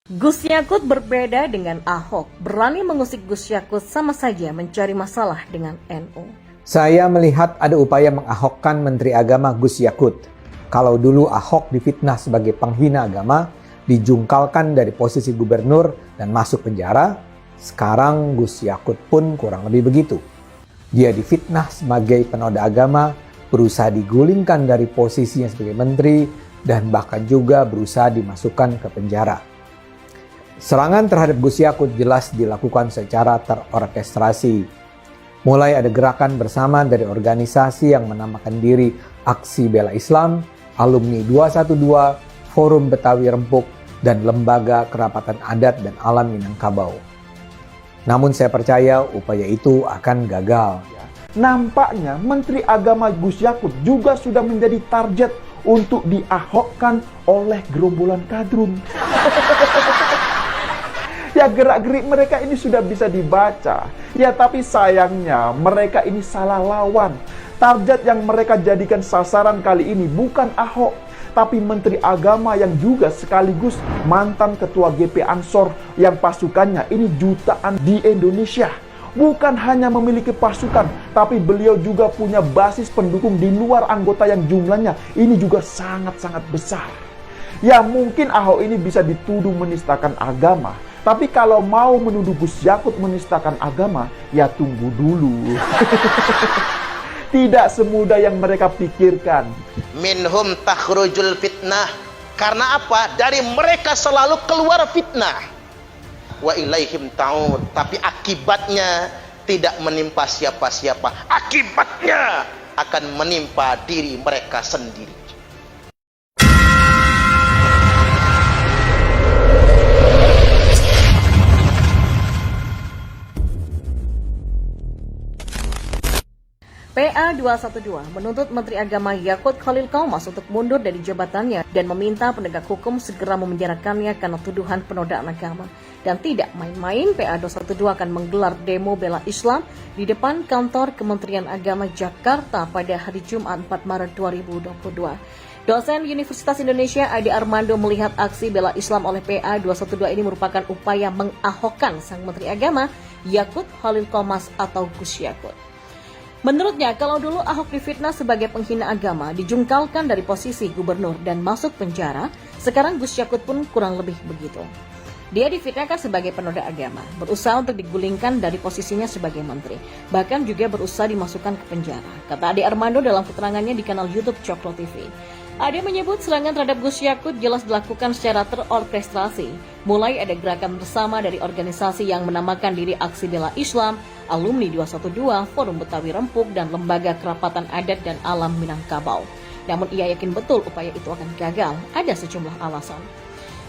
Gus Yakut berbeda dengan Ahok, berani mengusik Gus Yakut sama saja mencari masalah dengan NU. Saya melihat ada upaya mengahokkan Menteri Agama Gus Yakut. Kalau dulu Ahok difitnah sebagai penghina agama, dijungkalkan dari posisi gubernur dan masuk penjara, sekarang Gus Yakut pun kurang lebih begitu. Dia difitnah sebagai penoda agama, berusaha digulingkan dari posisinya sebagai menteri, dan bahkan juga berusaha dimasukkan ke penjara. Serangan terhadap Gus Yakut jelas dilakukan secara terorkestrasi. Mulai ada gerakan bersama dari organisasi yang menamakan diri Aksi Bela Islam, Alumni 212, Forum Betawi Rempuk, dan Lembaga Kerapatan Adat dan Alam Minangkabau. Namun saya percaya upaya itu akan gagal. Nampaknya Menteri Agama Gus Yakut juga sudah menjadi target untuk diahokkan oleh gerombolan kadrun. Ya, gerak-gerik mereka ini sudah bisa dibaca. Ya, tapi sayangnya mereka ini salah lawan. Target yang mereka jadikan sasaran kali ini bukan Ahok, tapi Menteri Agama yang juga sekaligus mantan Ketua GP Ansor yang pasukannya ini jutaan di Indonesia. Bukan hanya memiliki pasukan, tapi beliau juga punya basis pendukung di luar anggota yang jumlahnya ini juga sangat-sangat besar. Ya, mungkin Ahok ini bisa dituduh menistakan agama. Tapi kalau mau menuduh Gus Yakut menistakan agama, ya tunggu dulu. Tidak semudah yang mereka pikirkan. Minhum takhrujul fitnah. Karena apa? Dari mereka selalu keluar fitnah. Wa ilaihim ta'ud. Tapi akibatnya tidak menimpa siapa-siapa. Akibatnya akan menimpa diri mereka sendiri. PA 212 menuntut Menteri Agama Yakut Khalil Qaumas untuk mundur dari jabatannya dan meminta penegak hukum segera memenjarakannya karena tuduhan penodaan agama. Dan tidak main-main, PA 212 akan menggelar demo bela Islam di depan kantor Kementerian Agama Jakarta pada hari Jumat 4 Maret 2022. Dosen Universitas Indonesia Adi Armando melihat aksi bela Islam oleh PA 212 ini merupakan upaya mengahokkan sang Menteri Agama Yakut Khalil Qaumas atau Gus Yakut. Menurutnya, kalau dulu Ahok difitnah sebagai penghina agama, dijungkalkan dari posisi gubernur dan masuk penjara, sekarang Gus Yakut pun kurang lebih begitu. Dia difitnahkan sebagai penoda agama, berusaha untuk digulingkan dari posisinya sebagai menteri, bahkan juga berusaha dimasukkan ke penjara, kata Ade Armando dalam keterangannya di kanal YouTube Cokro TV. Ade menyebut serangan terhadap Gus Yakut jelas dilakukan secara terorkestrasi. Mulai ada gerakan bersama dari organisasi yang menamakan diri Aksi Bela Islam, Alumni 212, Forum Betawi Rempuk, dan Lembaga Kerapatan Adat dan Alam Minangkabau. Namun ia yakin betul upaya itu akan gagal. Ada sejumlah alasan.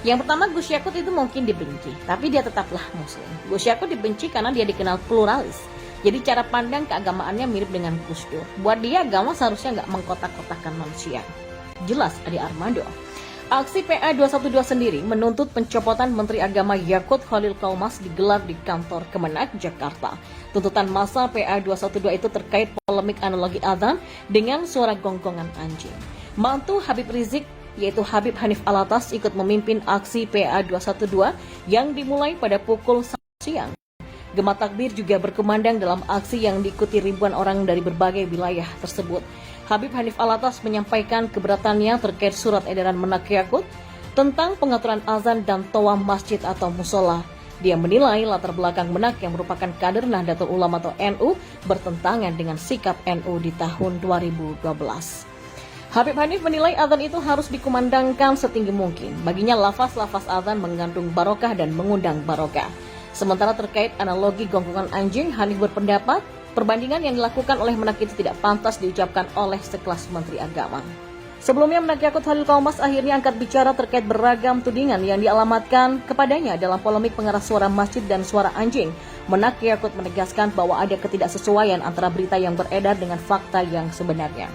Yang pertama, Gus Yakut itu mungkin dibenci, tapi dia tetaplah Muslim. Gus Yakut dibenci karena dia dikenal pluralis. Jadi cara pandang keagamaannya mirip dengan Gus Dur. Buat dia, agama seharusnya nggak mengkotak-kotakan manusia. Jelas Adi Armando. Aksi PA 212 sendiri menuntut pencopotan Menteri Agama Yakut Khalil Qaumas digelar di kantor Kemenak Jakarta. Tuntutan massa PA 212 itu terkait polemik analogi adzan dengan suara gonggongan anjing. Mantu Habib Rizik yaitu Habib Hanif Alatas ikut memimpin aksi PA 212 yang dimulai pada pukul 1 siang. Gema takbir juga berkumandang dalam aksi yang diikuti ribuan orang dari berbagai wilayah tersebut. Habib Hanif Alatas menyampaikan keberatannya terkait surat edaran Menak Yakut tentang pengaturan azan dan toa masjid atau musola. Dia menilai latar belakang Menak yang merupakan kader Nahdlatul Ulama atau NU bertentangan dengan sikap NU di tahun 2012. Habib Hanif menilai azan itu harus dikumandangkan setinggi mungkin. Baginya lafaz-lafaz azan mengandung barokah dan mengundang barokah. Sementara terkait analogi gonggongan anjing, Hanif berpendapat perbandingan yang dilakukan oleh Menak itu tidak pantas diucapkan oleh sekelas Menteri Agama. Sebelumnya Menak Yakut Khalil Qaumas akhirnya angkat bicara terkait beragam tudingan yang dialamatkan kepadanya dalam polemik pengeras suara masjid dan suara anjing. Menak Yakut menegaskan bahwa ada ketidaksesuaian antara berita yang beredar dengan fakta yang sebenarnya.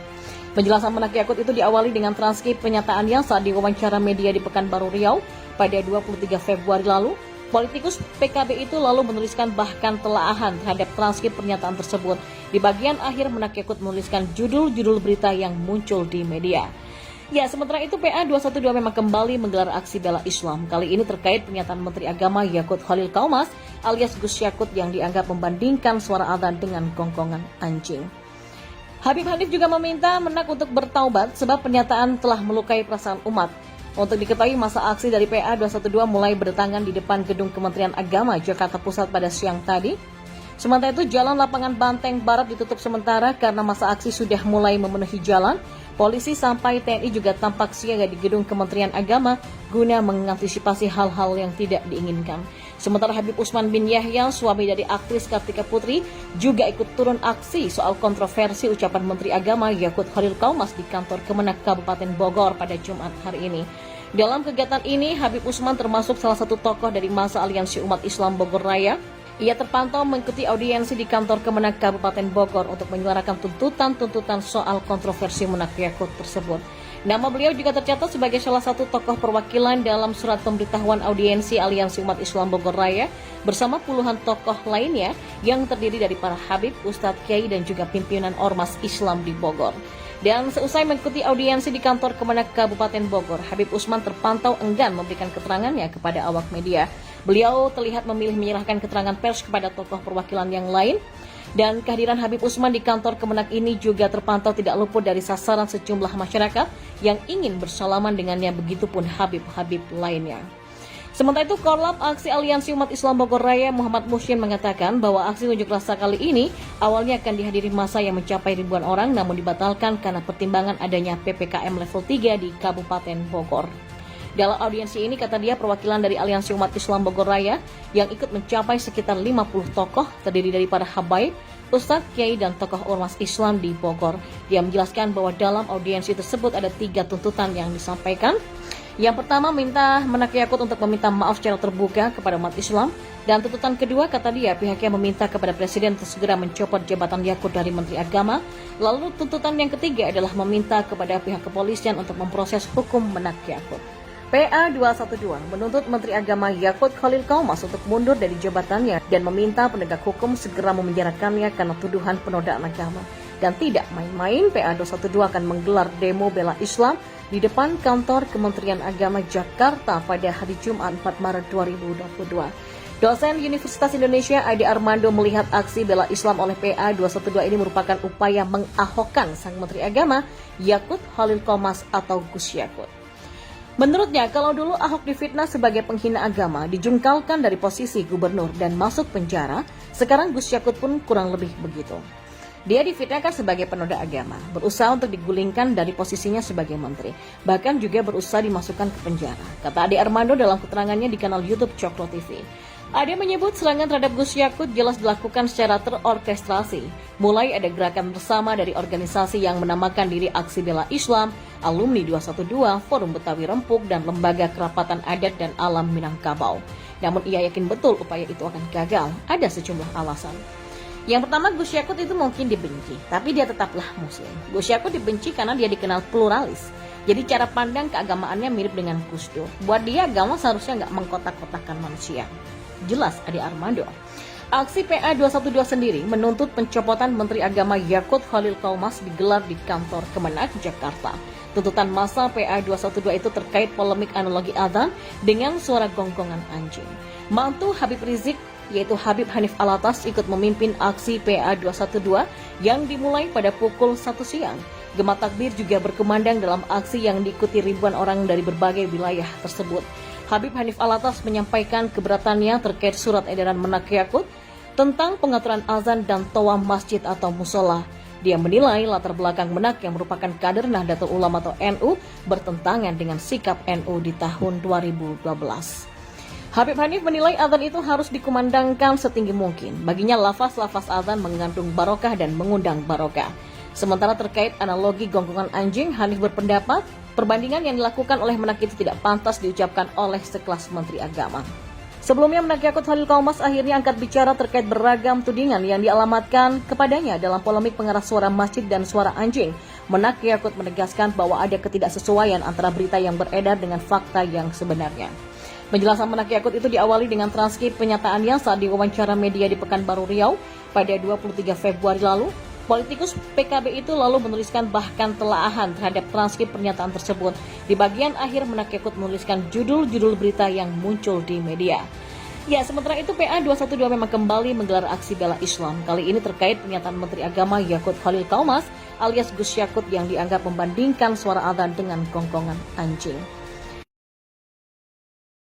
Penjelasan Menak Yakut itu diawali dengan transkrip pernyataannya saat diwawancara media di Pekanbaru Riau pada 23 Februari lalu. Politikus PKB itu lalu menuliskan bahkan telaahan terhadap transkrip pernyataan tersebut. Di bagian akhir Menak Yakut menuliskan judul-judul berita yang muncul di media. Ya, sementara itu PA 212 memang kembali menggelar aksi bela Islam. Kali ini terkait pernyataan Menteri Agama Yakut Khalil Kaumas alias Gus Yakut yang dianggap membandingkan suara adzan dengan gonggongan anjing. Habib Hanif juga meminta Menak untuk bertaubat sebab pernyataan telah melukai perasaan umat. Untuk diketahui, masa aksi dari PA 212 mulai berdatangan di depan gedung Kementerian Agama Jakarta Pusat pada siang tadi. Sementara itu, jalan lapangan Banteng Barat ditutup sementara karena masa aksi sudah mulai memenuhi jalan. Polisi sampai TNI juga tampak siaga di gedung Kementerian Agama guna mengantisipasi hal-hal yang tidak diinginkan. Sementara Habib Usman bin Yahya, suami dari aktris Kartika Putri, juga ikut turun aksi soal kontroversi ucapan Menteri Agama Yakut Khalil Kaumas di kantor Kemenak Kabupaten Bogor pada Jumat hari ini. Dalam kegiatan ini, Habib Usman termasuk salah satu tokoh dari masa Aliansi Umat Islam Bogor Raya. Ia terpantau mengikuti audiensi di kantor Kemenak Kabupaten Bogor untuk menyuarakan tuntutan-tuntutan soal kontroversi Menak Yakut tersebut. Nama beliau juga tercatat sebagai salah satu tokoh perwakilan dalam surat pemberitahuan audiensi Aliansi Umat Islam Bogor Raya bersama puluhan tokoh lainnya yang terdiri dari para habib, ustadz, kiai, dan juga pimpinan ormas Islam di Bogor. Dan seusai mengikuti audiensi di kantor Kemenak Kabupaten Bogor, Habib Usman terpantau enggan memberikan keterangannya kepada awak media. Beliau terlihat memilih menyerahkan keterangan pers kepada tokoh perwakilan yang lain. Dan kehadiran Habib Usman di kantor Kemenak ini juga terpantau tidak luput dari sasaran sejumlah masyarakat yang ingin bersalaman dengannya, begitupun habib-habib lainnya. Sementara itu, Korlap Aksi Aliansi Umat Islam Bogor Raya Muhammad Musyin mengatakan bahwa aksi unjuk rasa kali ini awalnya akan dihadiri massa yang mencapai ribuan orang, namun dibatalkan karena pertimbangan adanya PPKM level 3 di Kabupaten Bogor. Dalam audiensi ini, kata dia, perwakilan dari Aliansi Umat Islam Bogor Raya yang ikut mencapai sekitar 50 tokoh terdiri dari para habaib, ustadz, kiai, dan tokoh ormas Islam di Bogor. Dia menjelaskan bahwa dalam audiensi tersebut ada 3 tuntutan yang disampaikan. Yang pertama, minta Menak Yakut untuk meminta maaf secara terbuka kepada umat Islam. Dan tuntutan kedua, kata dia, pihaknya meminta kepada Presiden untuk segera mencopot jabatan Yakut dari Menteri Agama. Lalu tuntutan yang ketiga adalah meminta kepada pihak kepolisian untuk memproses hukum Menak Yakut. PA 212 menuntut Menteri Agama Yakut Khalil Kaumas untuk mundur dari jabatannya dan meminta penegak hukum segera memenjarakannya karena tuduhan penodaan agama. Dan tidak main-main, PA 212 akan menggelar demo bela Islam di depan kantor Kementerian Agama Jakarta pada hari Jumat 4 Maret 2022. Dosen Universitas Indonesia Ade Armando melihat aksi bela Islam oleh PA 212 ini merupakan upaya mengahokkan sang Menteri Agama Yakut Khalil Kaumas atau Gus Yakut. Menurutnya, kalau dulu Ahok difitnah sebagai penghina agama, dijungkalkan dari posisi gubernur dan masuk penjara, sekarang Gus Yakut pun kurang lebih begitu. Dia difitnahkan sebagai penoda agama, berusaha untuk digulingkan dari posisinya sebagai menteri, bahkan juga berusaha dimasukkan ke penjara, kata Ade Armando dalam keterangannya di kanal YouTube Cokro TV. Ade menyebut serangan terhadap Gus Yakut jelas dilakukan secara terorkestrasi. Mulai ada gerakan bersama dari organisasi yang menamakan diri Aksi Bela Islam, Alumni 212, Forum Betawi Rempuk, dan Lembaga Kerapatan Adat dan Alam Minangkabau. Namun ia yakin betul upaya itu akan gagal. Ada sejumlah alasan. Yang pertama, Gus Yakut itu mungkin dibenci, tapi dia tetaplah Muslim. Gus Yakut dibenci karena dia dikenal pluralis. Jadi cara pandang keagamaannya mirip dengan Gus Dur. Buat dia, agama seharusnya nggak mengkotak-kotakan manusia. Jelas Ade Armando. Aksi PA 212 sendiri menuntut pencopotan Menteri Agama Yakut Khalil Kaumas digelar di kantor Kemenak Jakarta. Tuntutan massa PA 212 itu terkait polemik analogi adzan dengan suara gonggongan anjing. Mantu Habib Rizik, yaitu Habib Hanif Alatas, ikut memimpin aksi PA 212 yang dimulai pada pukul 1 siang. Gema takbir juga berkumandang dalam aksi yang diikuti ribuan orang dari berbagai wilayah tersebut. Habib Hanif Alatas menyampaikan keberatannya terkait surat edaran Menak Yakut tentang pengaturan azan dan toa masjid atau musola. Dia menilai latar belakang Menak yang merupakan kader Nahdlatul Ulama atau NU bertentangan dengan sikap NU di tahun 2012. Habib Hanif menilai azan itu harus dikumandangkan setinggi mungkin. Baginya lafaz-lafaz azan mengandung barokah dan mengundang barokah. Sementara terkait analogi gonggongan anjing, Hanif berpendapat perbandingan yang dilakukan oleh Menak itu tidak pantas diucapkan oleh sekelas Menteri Agama. Sebelumnya, Menak Yakut Khalil Kaumas akhirnya angkat bicara terkait beragam tudingan yang dialamatkan kepadanya dalam polemik pengeras suara masjid dan suara anjing. Menak Yakut menegaskan bahwa ada ketidaksesuaian antara berita yang beredar dengan fakta yang sebenarnya. Penjelasan Menak Yakut itu diawali dengan transkrip pernyataannya saat diwawancara media di Pekanbaru Riau pada 23 Februari lalu. Politikus PKB itu lalu menuliskan bahkan telaahan terhadap transkrip pernyataan tersebut. Di bagian akhir Menak Yakut menuliskan judul-judul berita yang muncul di media. Ya, sementara itu PA 212 memang kembali menggelar aksi bela Islam. Kali ini terkait pernyataan Menteri Agama Yakut Khalil Qaumas alias Gus Yakut yang dianggap membandingkan suara adzan dengan gonggongan anjing.